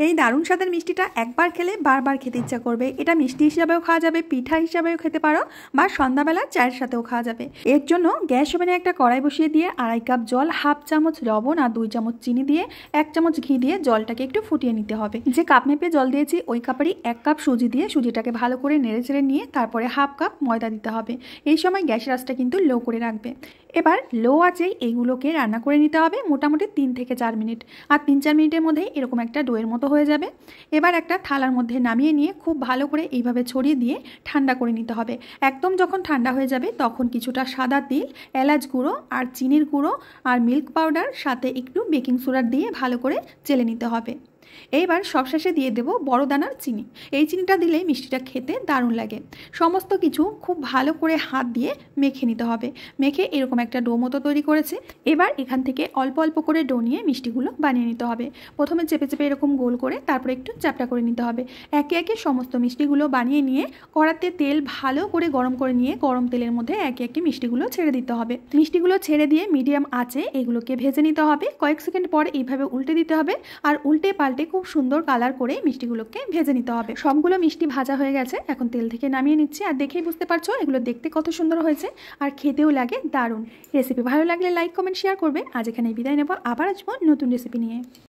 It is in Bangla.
এই দারুণ স্বাদের মিষ্টিটা একবার খেলে বারবার খেতে ইচ্ছা করবে। এটা মিষ্টি হিসাবেও খাওয়া যাবে, পিঠা হিসাবেও খেতে পারো, বা সন্ধ্যাবেলা চায়ের সাথেও খাওয়া যাবে। এর জন্য গ্যাস ওভেনে একটা কড়াই বসিয়ে দিয়ে 2.5 কাপ জল, 1/2 চামচ লবণ আর 2 চামচ চিনি দিয়ে 1 চামচ ঘি দিয়ে জলটাকে একটু ফুটিয়ে নিতে হবে। যে কাপ মেপে জল দিয়েছি ওই কাপেরই 1 কাপ সুজি দিয়ে সুজিটাকে ভালো করে নেড়ে চেড়ে নিয়ে তারপরে 1/2 কাপ ময়দা দিতে হবে। এই সময় গ্যাসের আঁচটা কিন্তু লো করে রাখবে। এবার লো আঁচেই এইগুলোকে রান্না করে নিতে হবে মোটামুটি 3 থেকে 4 মিনিট। আর 3-4 মিনিটের মধ্যে এরকম একটা ডোয়ের মতো হয়ে যাবে। এবার একটা থালার মধ্যে নামিয়ে নিয়ে খুব ভালো করে এইভাবে ছড়িয়ে দিয়ে ঠান্ডা করে নিতে হবে। একদম যখন ঠান্ডা হয়ে যাবে তখন কিছুটা সাদা তিল, এলাচ গুঁড়ো আর চিনির গুঁড়ো আর মিল্ক পাউডার সাথে একটু বেকিং সোডা দিয়ে ভালো করে চেলে নিতে হবে। এইবার সবশেষে দিয়ে দেব বড় দানার চিনি। এই চিনিটা দিলেই মিষ্টিটা খেতে দারুণ লাগে। সমস্ত কিছু খুব ভালো করে হাত দিয়ে মেখে নিতে হবে। মেখে এরকম একটা ডো মতো তৈরি করেছে। এবার এখান থেকে অল্প অল্প করে ডো নিয়ে মিষ্টিগুলো বানিয়ে নিতে হবে। প্রথমে চেপে চেপে এরকম গোল করে তারপরে একটু চ্যাপটা করে নিতে হবে। একে একে সমস্ত মিষ্টিগুলো বানিয়ে নিয়ে কড়াতে তেল ভালো করে গরম করে নিয়ে গরম তেলের মধ্যে একে একে মিষ্টিগুলো ছেড়ে দিতে হবে। মিষ্টিগুলো ছেড়ে দিয়ে মিডিয়াম আঁচে এগুলোকে ভেজে নিতে হবে। কয়েক সেকেন্ড পর এইভাবে উল্টে দিতে হবে আর উল্টে পাল্টে খুব সুন্দর কালার করে মিষ্টিগুলোকে ভেজে নিতে হবে। সবগুলো মিষ্টি ভাজা হয়ে গেছে, এখন তেল থেকে নামিয়ে নিচ্ছি। আর দেখেই বুঝতে পারছো এগুলো দেখতে কত সুন্দর হয়েছে আর খেতেও লাগে দারুণ। রেসিপি ভালো লাগলে লাইক, কমেন্ট, শেয়ার করবে। আজ এখানে বিদায় নেব, আবার আসবো নতুন রেসিপি নিয়ে।